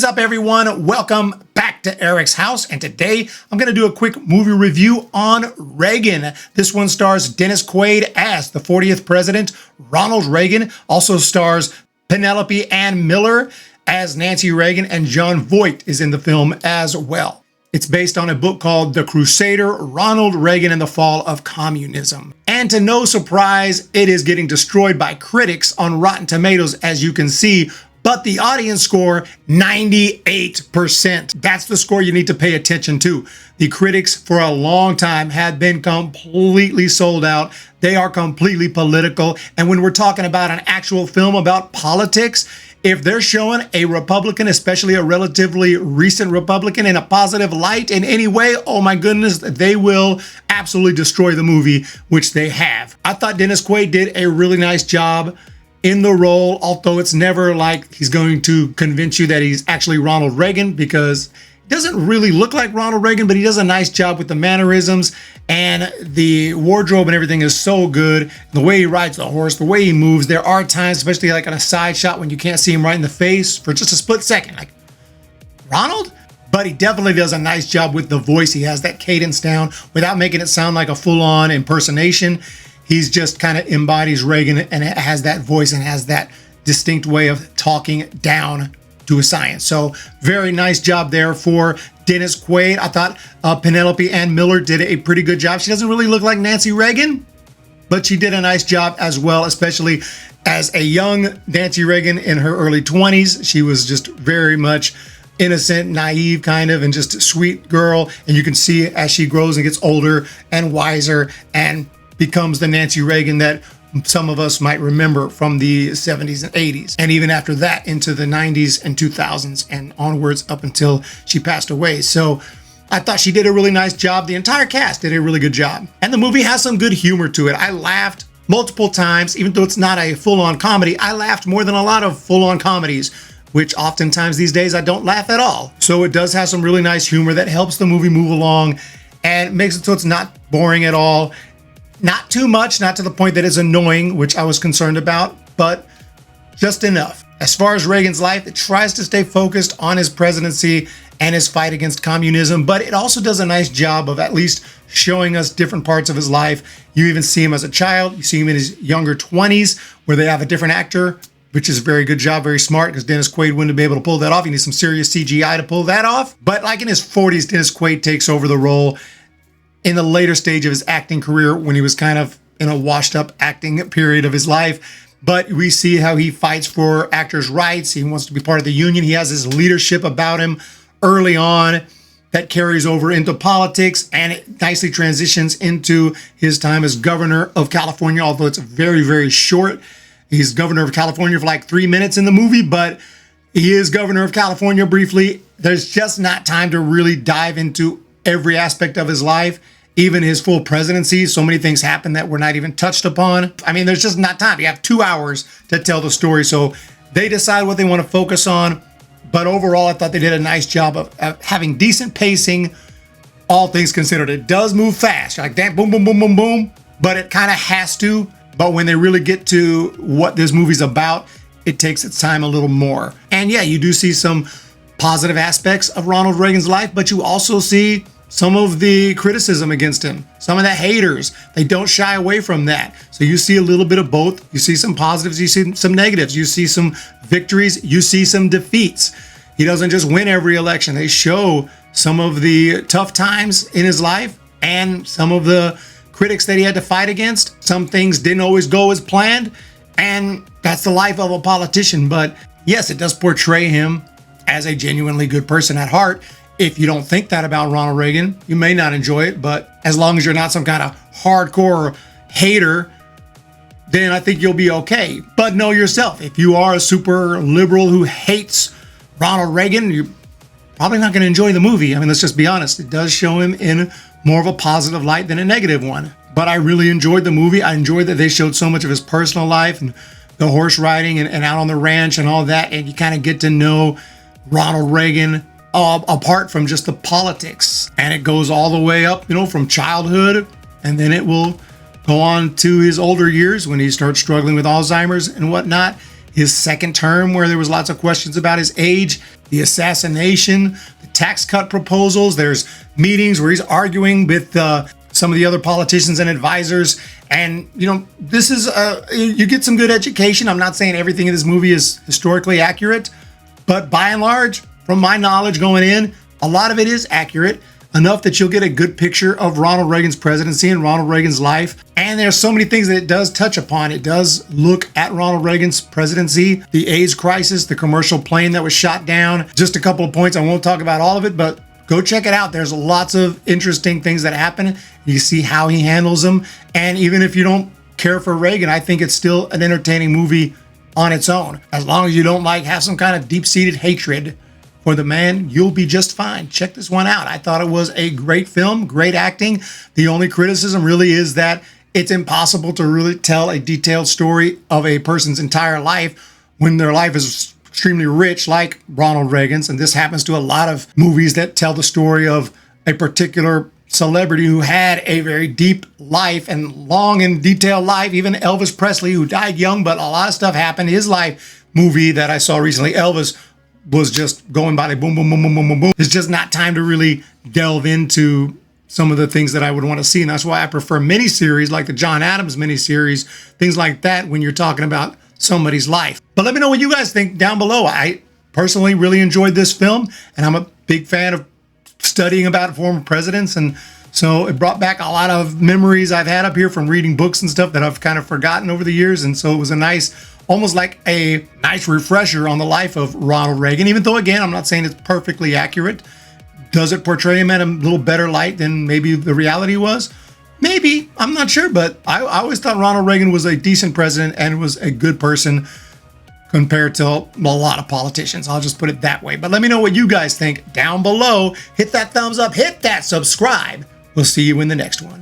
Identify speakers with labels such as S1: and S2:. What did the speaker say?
S1: is up, everyone? Welcome back to Eric's house, and today I'm going to do a quick movie review on Reagan. This one stars Dennis Quaid as the 40th president, Ronald Reagan. Also stars Penelope Ann Miller as Nancy Reagan, and Jon Voight is in the film as well. It's based on a book called The Crusader, Ronald Reagan and the Fall of Communism. And to no surprise, it is getting destroyed by critics on Rotten Tomatoes, as you can see, but the audience score, 98%. That's the score you need to pay attention to. The critics for a long time had been completely sold out. They are completely political. And when we're talking about an actual film about politics, if they're showing a Republican, especially a relatively recent Republican, in a positive light in any way, oh my goodness, they will absolutely destroy the movie, which they have. I thought Dennis Quaid did a really nice job in the role, although it's never like he's going to convince you that he's actually Ronald Reagan, because he doesn't really look like Ronald Reagan, but he does a nice job with the mannerisms, and the wardrobe and everything is so good. The way he rides the horse, the way he moves. There are times, especially like on a side shot, when you can't see him right in the face for just a split second, like, Ronald? But he definitely does a nice job with the voice. He has that cadence down without making it sound like a full-on impersonation. He's just kind of embodies Reagan and has that voice and has that distinct way of talking down to a science. So very nice job there for Dennis Quaid. I thought Penelope Ann Miller did a pretty good job. She doesn't really look like Nancy Reagan, but she did a nice job as well, especially as a young Nancy Reagan in her early 20s. She was just very much innocent, naive kind of, and just a sweet girl. And you can see as she grows and gets older and wiser and becomes the Nancy Reagan that some of us might remember from the 70s and 80s. And even after that, into the 90s and 2000s and onwards up until she passed away. So I thought she did a really nice job. The entire cast did a really good job. And the movie has some good humor to it. I laughed multiple times, even though it's not a full-on comedy. I laughed more than a lot of full-on comedies, which oftentimes these days I don't laugh at all. So it does have some really nice humor that helps the movie move along and makes it so it's not boring at all. Not too much, not to the point that it's annoying, which I was concerned about, but just enough. As far as Reagan's life, it tries to stay focused on his presidency and his fight against communism, but it also does a nice job of at least showing us different parts of his life. You even see him as a child. You see him in his younger 20s, where they have a different actor, which is a very good job, very smart, because Dennis Quaid wouldn't be able to pull that off. You need some serious CGI to pull that off. But like in his 40s, Dennis Quaid takes over the role in the later stage of his acting career, when he was kind of in a washed up acting period of his life. But we see how he fights for actors' rights. He wants to be part of the union. He has this leadership about him early on that carries over into politics, and it nicely transitions into his time as governor of California, although it's very, very short. He's governor of California for like 3 minutes in the movie, but he is governor of California briefly. There's just not time to really dive into every aspect of his life, even his full presidency. So many things happen that were not even touched upon. I mean, there's just not time. You have 2 hours to tell the story. So they decide what they want to focus on. But overall, I thought they did a nice job of having decent pacing, all things considered. It does move fast, like that, boom, boom, boom, boom, boom. But it kind of has to. But when they really get to what this movie's about, it takes its time a little more. And yeah, you do see some positive aspects of Ronald Reagan's life, but you also see some of the criticism against him, some of the haters. They don't shy away from that. So you see a little bit of both. You see some positives, you see some negatives, you see some victories, you see some defeats. He doesn't just win every election. They show some of the tough times in his life and some of the critics that he had to fight against. Some things didn't always go as planned, and that's the life of a politician. But yes, it does portray him as a genuinely good person at heart. If you don't think that about Ronald Reagan, you may not enjoy it, but as long as you're not some kind of hardcore hater, then I think you'll be okay. But know yourself, if you are a super liberal who hates Ronald Reagan, you're probably not going to enjoy the movie. I mean, let's just be honest. It does show him in more of a positive light than a negative one. But I really enjoyed the movie. I enjoyed that they showed so much of his personal life and the horse riding and out on the ranch and all that. And you kind of get to know Ronald Reagan apart from just the politics. And it goes all the way up, from childhood, and then it will go on to his older years when he starts struggling with Alzheimer's and whatnot. his second term, where there was lots of questions about his age, the assassination, the tax cut proposals. There's meetings where he's arguing with some of the other politicians and advisors. And, you know, this is, you get some good education. I'm not saying everything in this movie is historically accurate, but by and large, from my knowledge going in, a lot of it is accurate, enough that you'll get a good picture of Ronald Reagan's presidency and Ronald Reagan's life. And there's so many things that it does touch upon. It does look at Ronald Reagan's presidency, the AIDS crisis, the commercial plane that was shot down. Just a couple of points. I won't talk about all of it, but go check it out. There's lots of interesting things that happen. You see how he handles them. And even if you don't care for Reagan, I think it's still an entertaining movie on its own. As long as you don't have some kind of deep-seated hatred for the man, you'll be just fine. Check this one out. I thought it was a great film, great acting. The only criticism really is that it's impossible to really tell a detailed story of a person's entire life when their life is extremely rich, like Ronald Reagan's. And this happens to a lot of movies that tell the story of a particular celebrity who had a very deep life and long and detailed life. Even Elvis Presley, who died young, but a lot of stuff happened. His life movie that I saw recently, Elvis, was just going by like boom, boom, boom, boom, boom, boom, boom. It's just not time to really delve into some of the things that I would want to see. And that's why I prefer miniseries like the John Adams miniseries, things like that when you're talking about somebody's life. But let me know what you guys think down below. I personally really enjoyed this film, and I'm a big fan of studying about former presidents. And so it brought back a lot of memories I've had up here from reading books and stuff that I've kind of forgotten over the years. And so it was a nice, almost like a nice refresher on the life of Ronald Reagan, even though, again, I'm not saying it's perfectly accurate. Does it portray him in a little better light than maybe the reality was? Maybe, I'm not sure, but I always thought Ronald Reagan was a decent president and was a good person compared to a lot of politicians. I'll just put it that way. But let me know what you guys think down below. Hit that thumbs up, hit that subscribe. We'll see you in the next one.